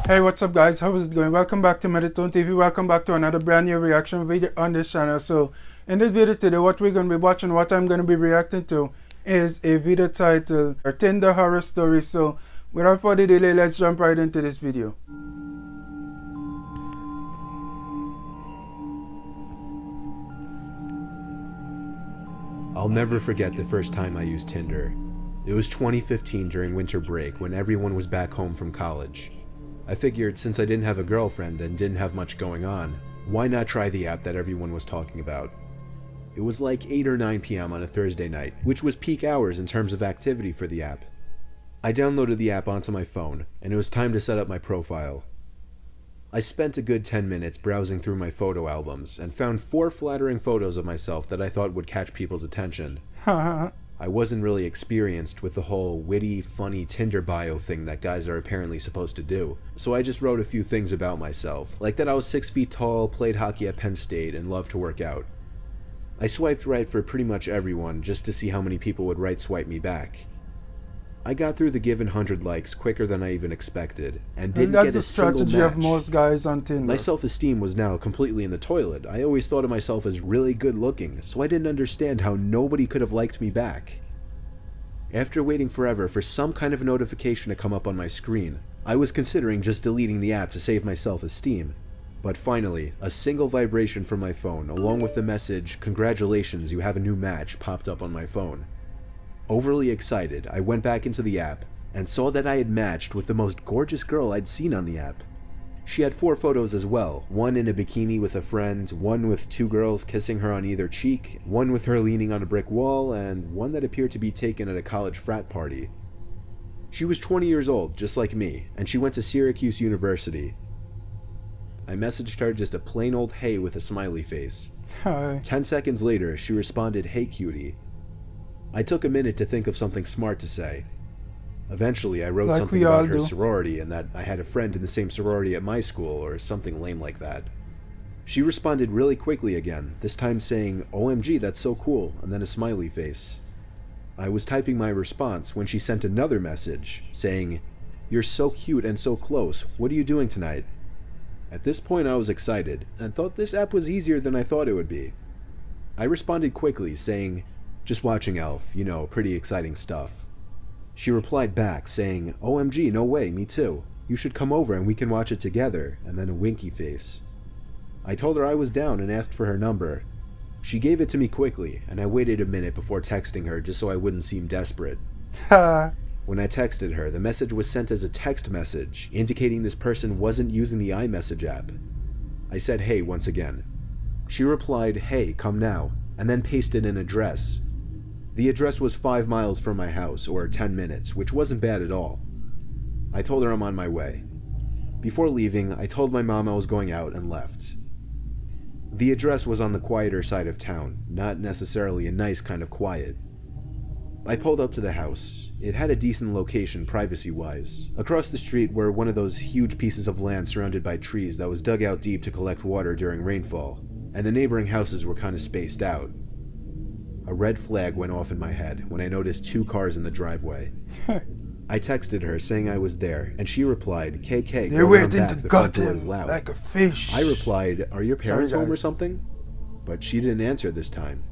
Hey, what's up guys, how is it going? Welcome back to Meditone TV. Welcome back to another brand new reaction video on this channel. So in this video today, what we're going to be watching, what I'm going to be reacting to is a video titled Tinder Horror Story. So without further delay, let's jump right into this video. I'll never forget the first time I used Tinder. It was 2015 during winter break when everyone was back home from college. I figured since I didn't have a girlfriend and didn't have much going on, why not try the app that everyone was talking about? It was like 8 or 9 p.m. on a Thursday night, which was peak hours in terms of activity for the app. I downloaded the app onto my phone, and it was time to set up my profile. I spent a good 10 minutes browsing through my photo albums and found 4 flattering photos of myself that I thought would catch people's attention. I wasn't really experienced with the whole witty, funny Tinder bio thing that guys are apparently supposed to do, so I just wrote a few things about myself, like that I was 6 feet tall, played hockey at Penn State, and loved to work out. I swiped right for pretty much everyone just to see how many people would right swipe me back. I got through the given 100 likes quicker than I even expected, and didn't get a single match. That's the strategy of most guys on Tinder. My self-esteem was now completely in the toilet. I always thought of myself as really good looking, so I didn't understand how nobody could have liked me back. After waiting forever for some kind of notification to come up on my screen, I was considering just deleting the app to save my self-esteem. But finally, a single vibration from my phone, along with the message, "Congratulations, you have a new match," popped up on my phone. Overly excited, I went back into the app and saw that I had matched with the most gorgeous girl I'd seen on the app. She had 4 photos as well, one in a bikini with a friend, one with 2 girls kissing her on either cheek, one with her leaning on a brick wall, and one that appeared to be taken at a college frat party. She was 20 years old, just like me, and she went to Syracuse University. I messaged her just a plain old hey with a smiley face. Hi. 10 seconds later, she responded, "Hey cutie." I took a minute to think of something smart to say. Eventually, I wrote something about her sorority and that I had a friend in the same sorority at my school, or something lame like that. She responded really quickly again, this time saying, "OMG, that's so cool," and then a smiley face. I was typing my response when she sent another message, saying, "You're so cute and so close. What are you doing tonight?" At this point, I was excited, and thought this app was easier than I thought it would be. I responded quickly, saying, "Just watching Elf, you know, pretty exciting stuff." She replied back, saying, "OMG, no way, me too. You should come over and we can watch it together," and then a winky face. I told her I was down and asked for her number. She gave it to me quickly, and I waited a minute before texting her just so I wouldn't seem desperate. When I texted her, the message was sent as a text message, indicating this person wasn't using the iMessage app. I said hey once again. She replied, "Hey, come now," and then pasted an address. The address was 5 miles from my house, or 10 minutes, which wasn't bad at all. I told her I'm on my way. Before leaving, I told my mom I was going out and left. The address was on the quieter side of town, not necessarily a nice kind of quiet. I pulled up to the house. It had a decent location privacy-wise. Across the street were one of those huge pieces of land surrounded by trees that was dug out deep to collect water during rainfall, and the neighboring houses were kind of spaced out. A red flag went off in my head when I noticed 2 cars in the driveway. I texted her saying I was there, and she replied, "KK, they're go around waiting back, to the gut front door him is loud." like a fish. I replied, "Are your parents Sorry, home or guys. something?" But she didn't answer this time.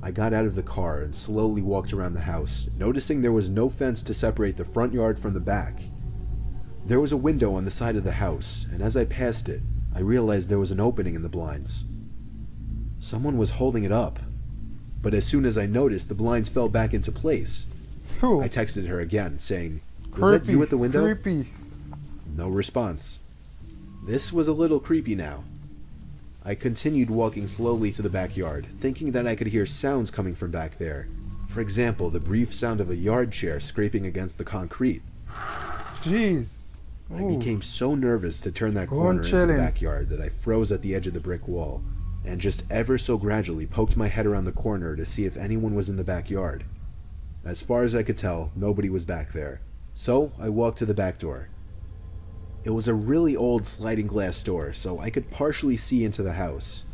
I got out of the car and slowly walked around the house, noticing there was no fence to separate the front yard from the back. There was a window on the side of the house, and as I passed it, I realized there was an opening in the blinds. Someone was holding it up. But as soon as I noticed, the blinds fell back into place. Cool. I texted her again, saying, "Was that you at the window?" Creepy. No response. This was a little creepy now. I continued walking slowly to the backyard, thinking that I could hear sounds coming from back there. For example, the brief sound of a yard chair scraping against the concrete. Jeez. I became so nervous to turn that corner into the backyard that I froze at the edge of the brick wall, and just ever so gradually poked my head around the corner to see if anyone was in the backyard. As far as I could tell, nobody was back there, so I walked to the back door. It was a really old sliding glass door, so I could partially see into the house.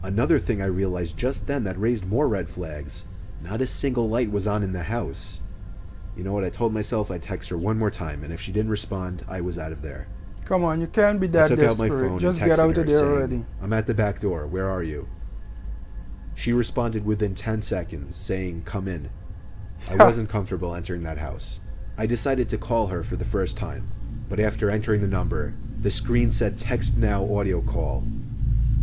Another thing I realized just then that raised more red flags: not a single light was on in the house. You know what, I told myself I'd text her one more time, and if she didn't respond, I was out of there. Come on, you can't be that I took desperate. out my phone Just and get texted out her of there saying, already. "I'm at the back door, where are you?" She responded within 10 seconds, saying, "Come in." I wasn't comfortable entering that house. I decided to call her for the first time, but after entering the number, the screen said Text Now audio call.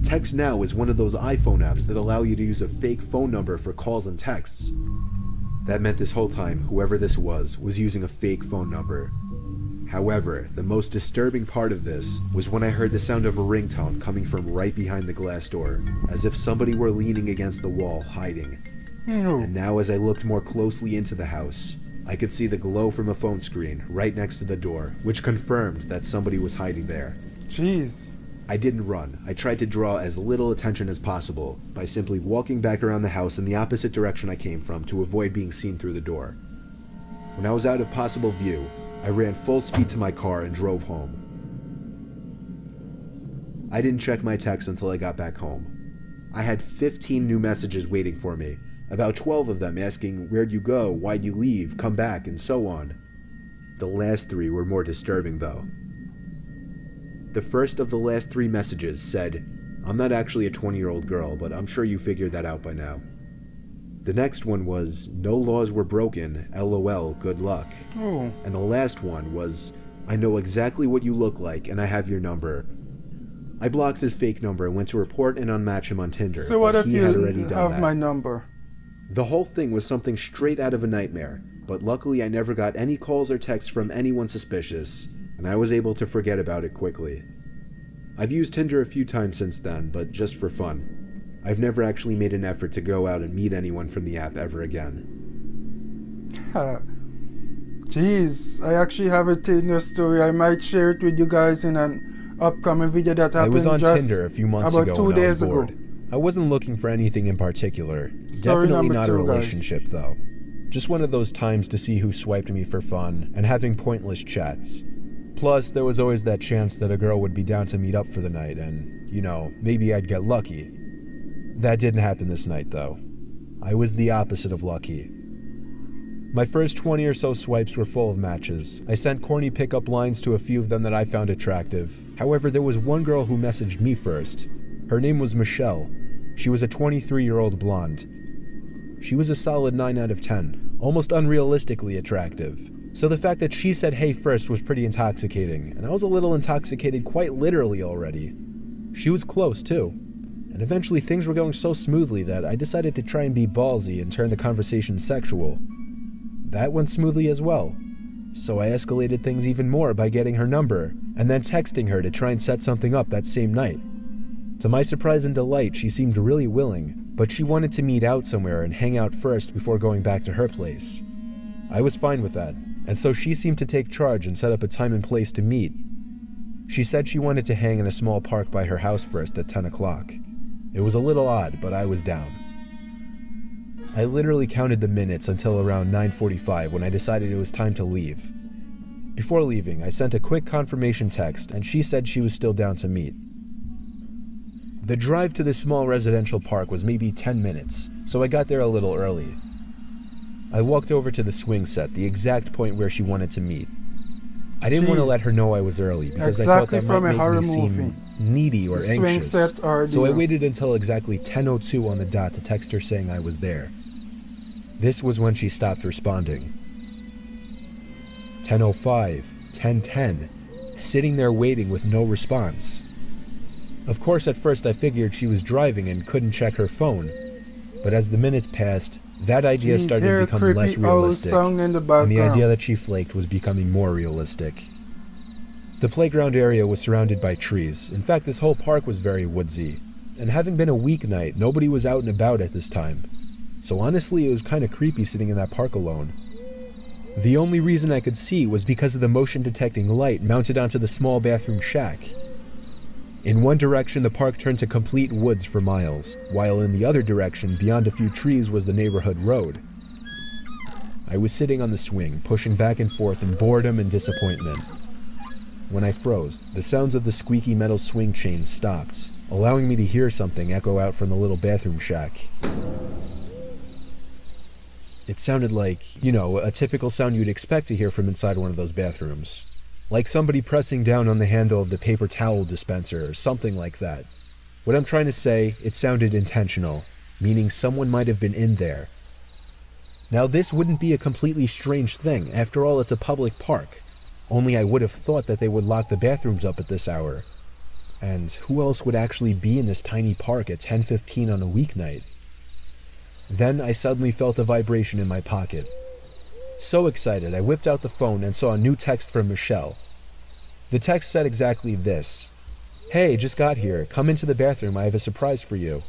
Text Now is one of those iPhone apps that allow you to use a fake phone number for calls and texts. That meant this whole time, whoever this was using a fake phone number. However, the most disturbing part of this was when I heard the sound of a ringtone coming from right behind the glass door, as if somebody were leaning against the wall, hiding. And now as I looked more closely into the house, I could see the glow from a phone screen right next to the door, which confirmed that somebody was hiding there. Jeez. I didn't run. I tried to draw as little attention as possible by simply walking back around the house in the opposite direction I came from to avoid being seen through the door. When I was out of possible view, I ran full speed to my car and drove home. I didn't check my text until I got back home. I had 15 new messages waiting for me, about 12 of them asking, "Where'd you go? Why'd you leave? Come back," and so on. The last 3 were more disturbing though. The first of the last 3 messages said, "I'm not actually a 20-year-old girl, but I'm sure you figured that out by now." The next one was, "No laws were broken, LOL, good luck." Oh. And the last one was, "I know exactly what you look like and I have your number." I blocked his fake number and went to report and unmatch him on Tinder. So what if he you had already done have that. my number? The whole thing was something straight out of a nightmare, but luckily I never got any calls or texts from anyone suspicious, and I was able to forget about it quickly. I've used Tinder a few times since then, but just for fun. I've never actually made an effort to go out and meet anyone from the app ever again. Jeez, I actually have a Tinder story. I might share it with you guys in an upcoming video that happened I was on just Tinder a few months about ago 2 when I was days ago. bored. I wasn't looking for anything in particular. Story Definitely number not 2, a guys. relationship, though. Just one of those times to see who swiped me for fun and having pointless chats. Plus, there was always that chance that a girl would be down to meet up for the night and, maybe I'd get lucky. That didn't happen this night, though. I was the opposite of lucky. My first 20 or so swipes were full of matches. I sent corny pickup lines to a few of them that I found attractive. However, there was one girl who messaged me first. Her name was Michelle. She was a 23-year-old blonde. She was a solid 9 out of 10, almost unrealistically attractive. So the fact that she said hey first was pretty intoxicating, and I was a little intoxicated quite literally already. She was close too. And eventually things were going so smoothly that I decided to try and be ballsy and turn the conversation sexual. That went smoothly as well. So I escalated things even more by getting her number, and then texting her to try and set something up that same night. To my surprise and delight, she seemed really willing, but she wanted to meet out somewhere and hang out first before going back to her place. I was fine with that, and so she seemed to take charge and set up a time and place to meet. She said she wanted to hang in a small park by her house first at 10 o'clock. It was a little odd, but I was down. I literally counted the minutes until around 9:45 when I decided it was time to leave. Before leaving, I sent a quick confirmation text, and she said she was still down to meet. The drive to this small residential park was maybe 10 minutes, so I got there a little early. I walked over to the swing set, the exact point where she wanted to meet. I didn't want to let her know I was early because I thought that might make me seem needy or anxious. So I waited until exactly 10:02 on the dot to text her saying I was there. This was when she stopped responding. 10:05, 10:10, sitting there waiting with no response. Of course, at first I figured she was driving and couldn't check her phone, but as the minutes passed, that idea started to become less realistic, and the idea that she flaked was becoming more realistic. The playground area was surrounded by trees. In fact, this whole park was very woodsy, and having been a weeknight, nobody was out and about at this time. So honestly, it was kind of creepy sitting in that park alone. The only reason I could see was because of the motion detecting light mounted onto the small bathroom shack. In one direction, the park turned to complete woods for miles, while in the other direction, beyond a few trees, was the neighborhood road. I was sitting on the swing, pushing back and forth in boredom and disappointment. When I froze, the sounds of the squeaky metal swing chains stopped, allowing me to hear something echo out from the little bathroom shack. It sounded like, you know, a typical sound you'd expect to hear from inside one of those bathrooms. Like somebody pressing down on the handle of the paper towel dispenser or something like that. What I'm trying to say, it sounded intentional, meaning someone might have been in there. Now this wouldn't be a completely strange thing, after all it's a public park. Only I would have thought that they would lock the bathrooms up at this hour. And who else would actually be in this tiny park at 10:15 on a weeknight? Then I suddenly felt a vibration in my pocket. So excited, I whipped out the phone and saw a new text from Michelle. The text said exactly this: "Hey, just got here. Come into the bathroom. I have a surprise for you."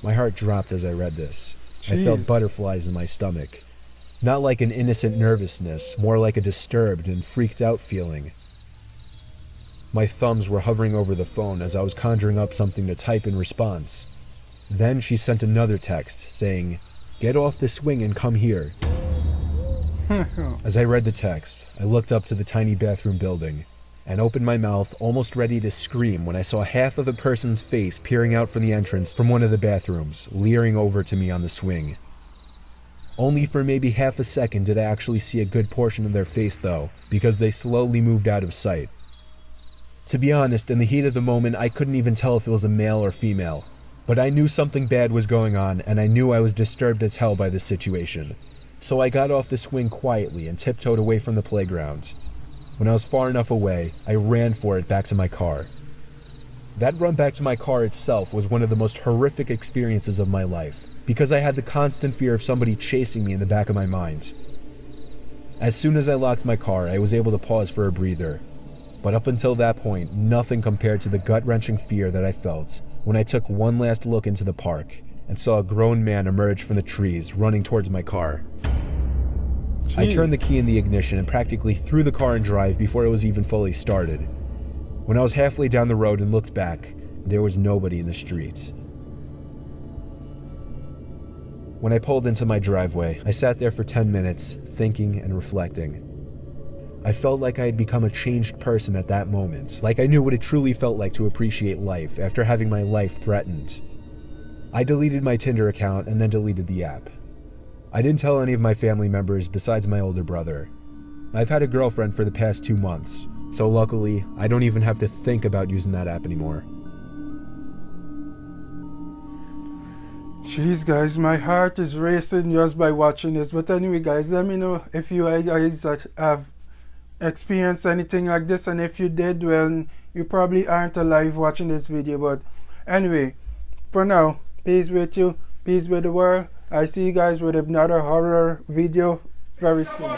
My heart dropped as I read this. Jeez. I felt butterflies in my stomach. Not like an innocent nervousness, more like a disturbed and freaked out feeling. My thumbs were hovering over the phone as I was conjuring up something to type in response. Then she sent another text saying, "Get off the swing and come here." As I read the text, I looked up to the tiny bathroom building and opened my mouth, almost ready to scream, when I saw half of a person's face peering out from the entrance from one of the bathrooms, leering over to me on the swing. Only for maybe half a second did I actually see a good portion of their face though, because they slowly moved out of sight. To be honest, in the heat of the moment, I couldn't even tell if it was a male or female. But I knew something bad was going on, and I knew I was disturbed as hell by this situation. So I got off the swing quietly and tiptoed away from the playground. When I was far enough away, I ran for it back to my car. That run back to my car itself was one of the most horrific experiences of my life, because I had the constant fear of somebody chasing me in the back of my mind. As soon as I locked my car, I was able to pause for a breather. But up until that point, nothing compared to the gut-wrenching fear that I felt when I took one last look into the park and saw a grown man emerge from the trees running towards my car. Jeez. I turned the key in the ignition and practically threw the car in drive before it was even fully started. When I was halfway down the road and looked back, there was nobody in the street. When I pulled into my driveway, I sat there for 10 minutes, thinking and reflecting. I felt like I had become a changed person at that moment, like I knew what it truly felt like to appreciate life after having my life threatened. I deleted my Tinder account and then deleted the app. I didn't tell any of my family members besides my older brother. I've had a girlfriend for the past 2 months, so luckily, I don't even have to think about using that app anymore. Jeez, guys, my heart is racing just by watching this. But anyway, guys, let me know if you guys have experienced anything like this, and if you did, well, you probably aren't alive watching this video. But anyway, for now, peace with you, peace with the world. I see you guys with another horror video very soon.